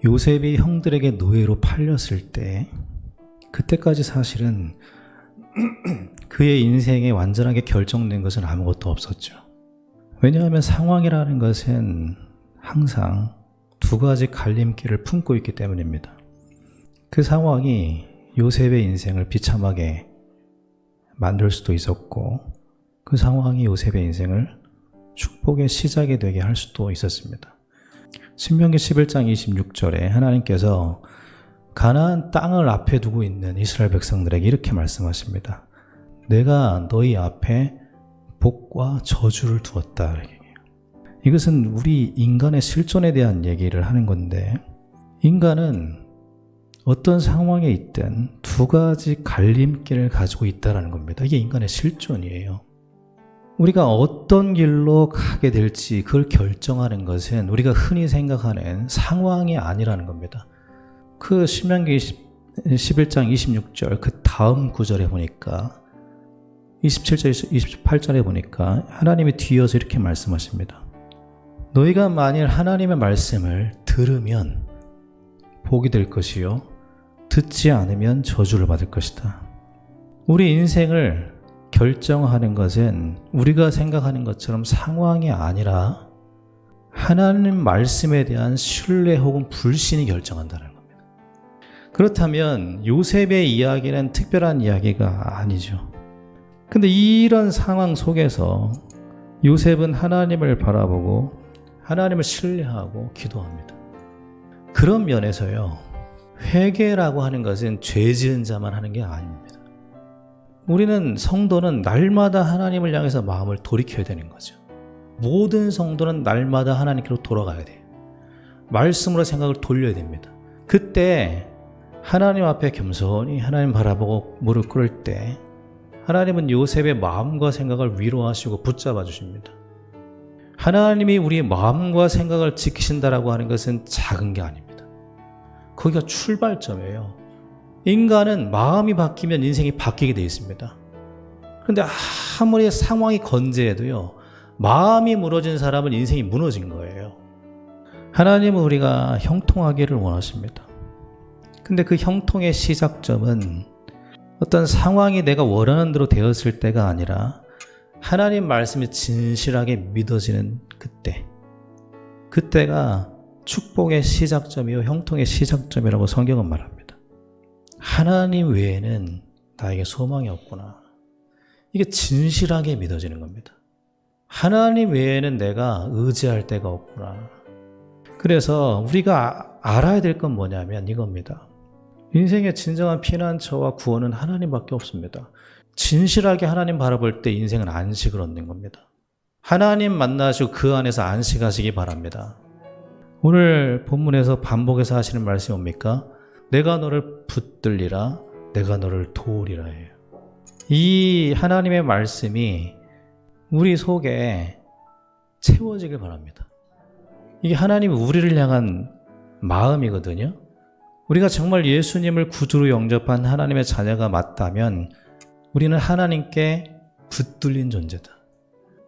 요셉이 형들에게 노예로 팔렸을 때 그때까지 사실은 그의 인생에 완전하게 결정된 것은 아무것도 없었죠. 왜냐하면 상황이라는 것은 항상 두 가지 갈림길을 품고 있기 때문입니다. 그 상황이 요셉의 인생을 비참하게 만들 수도 있었고, 그 상황이 요셉의 인생을 축복의 시작이 되게 할 수도 있었습니다. 신명기 11장 26절에 하나님께서 가나안 땅을 앞에 두고 있는 이스라엘 백성들에게 이렇게 말씀하십니다. 내가 너희 앞에 복과 저주를 두었다. 이것은 우리 인간의 실존에 대한 얘기를 하는 건데, 인간은 어떤 상황에 있든 두 가지 갈림길을 가지고 있다는 겁니다. 이게 인간의 실존이에요. 우리가 어떤 길로 가게 될지 그걸 결정하는 것은 우리가 흔히 생각하는 상황이 아니라는 겁니다. 그 신명기 11장 26절 그 다음 구절에 보니까 27절 28절에 보니까 하나님이 뒤이어서 이렇게 말씀하십니다. 너희가 만일 하나님의 말씀을 들으면 복이 될 것이요 듣지 않으면 저주를 받을 것이다. 우리 인생을 결정하는 것은 우리가 생각하는 것처럼 상황이 아니라 하나님 말씀에 대한 신뢰 혹은 불신이 결정한다는 겁니다. 그렇다면 요셉의 이야기는 특별한 이야기가 아니죠. 근데 이런 상황 속에서 요셉은 하나님을 바라보고 하나님을 신뢰하고 기도합니다. 그런 면에서요, 회개라고 하는 것은 죄 지은 자만 하는 게 아닙니다. 우리는 성도는 날마다 하나님을 향해서 마음을 돌이켜야 되는 거죠. 모든 성도는 날마다 하나님께로 돌아가야 돼요. 말씀으로 생각을 돌려야 됩니다. 그때 하나님 앞에 겸손히 하나님 바라보고 무릎 꿇을 때 하나님은 요셉의 마음과 생각을 위로하시고 붙잡아 주십니다. 하나님이 우리의 마음과 생각을 지키신다라고 하는 것은 작은 게 아닙니다. 거기가 출발점이에요. 인간은 마음이 바뀌면 인생이 바뀌게 되어 있습니다. 그런데 아무리 상황이 건재해도요, 마음이 무너진 사람은 인생이 무너진 거예요. 하나님은 우리가 형통하기를 원하십니다. 근데 그 형통의 시작점은 어떤 상황이 내가 원하는 대로 되었을 때가 아니라 하나님 말씀이 진실하게 믿어지는 그때가 축복의 시작점이요 형통의 시작점이라고 성경은 말합니다. 하나님 외에는 나에게 소망이 없구나. 이게 진실하게 믿어지는 겁니다. 하나님 외에는 내가 의지할 데가 없구나. 그래서 우리가 알아야 될 건 뭐냐면 이겁니다. 인생의 진정한 피난처와 구원은 하나님밖에 없습니다. 진실하게 하나님 바라볼 때 인생은 안식을 얻는 겁니다. 하나님 만나시고 그 안에서 안식하시기 바랍니다. 오늘 본문에서 반복해서 하시는 말씀이 뭡니까? 내가 너를 붙들리라, 내가 너를 도우리라 해요. 이 하나님의 말씀이 우리 속에 채워지길 바랍니다. 이게 하나님이 우리를 향한 마음이거든요. 우리가 정말 예수님을 구주로 영접한 하나님의 자녀가 맞다면 우리는 하나님께 붙들린 존재다.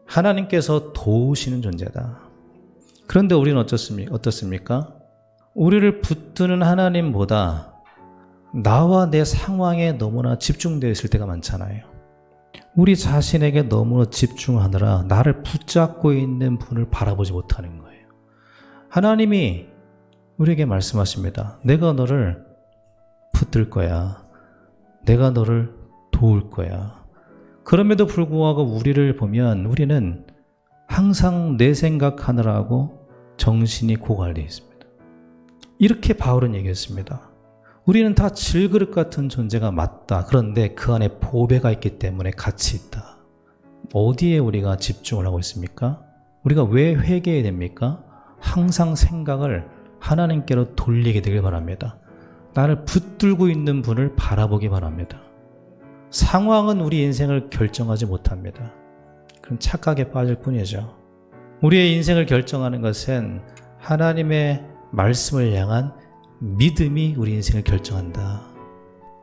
하나님께서 도우시는 존재다. 그런데 우리는 어떻습니까? 우리를 붙드는 하나님보다 나와 내 상황에 너무나 집중되어 있을 때가 많잖아요. 우리 자신에게 너무 집중하느라 나를 붙잡고 있는 분을 바라보지 못하는 거예요. 하나님이 우리에게 말씀하십니다. 내가 너를 붙들 거야. 내가 너를 도울 거야. 그럼에도 불구하고 우리를 보면 우리는 항상 내 생각하느라고 정신이 고갈되어 있습니다. 이렇게 바울은 얘기했습니다. 우리는 다 질그릇 같은 존재가 맞다. 그런데 그 안에 보배가 있기 때문에 가치 있다. 어디에 우리가 집중을 하고 있습니까? 우리가 왜 회개해야 됩니까? 항상 생각을 하나님께로 돌리게 되길 바랍니다. 나를 붙들고 있는 분을 바라보기 바랍니다. 상황은 우리 인생을 결정하지 못합니다. 그럼 착각에 빠질 뿐이죠. 우리의 인생을 결정하는 것은 하나님의 말씀을 향한 믿음이 우리 인생을 결정한다.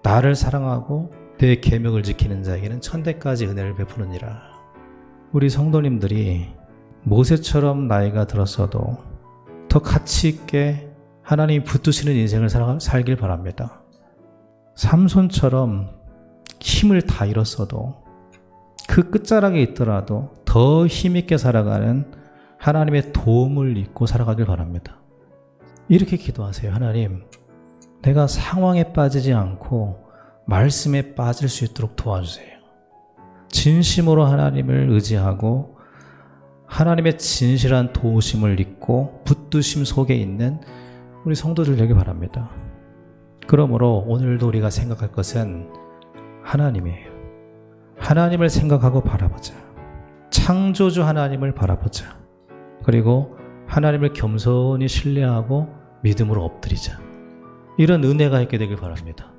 나를 사랑하고 내 계명을 지키는 자에게는 천대까지 은혜를 베푸느니라. 우리 성도님들이 모세처럼 나이가 들었어도 더 가치 있게 하나님이 붙드시는 인생을 살길 바랍니다. 삼손처럼 힘을 다 잃었어도 그 끝자락에 있더라도 더 힘있게 살아가는 하나님의 도움을 잊고 살아가길 바랍니다. 이렇게 기도하세요. 하나님, 내가 상황에 빠지지 않고 말씀에 빠질 수 있도록 도와주세요. 진심으로 하나님을 의지하고 하나님의 진실한 도우심을 잊고 붙드심 속에 있는 우리 성도들 되길 바랍니다. 그러므로 오늘도 우리가 생각할 것은 하나님이에요. 하나님을 생각하고 바라보자. 창조주 하나님을 바라보자. 그리고 하나님을 겸손히 신뢰하고 믿음으로 엎드리자. 이런 은혜가 있게 되길 바랍니다.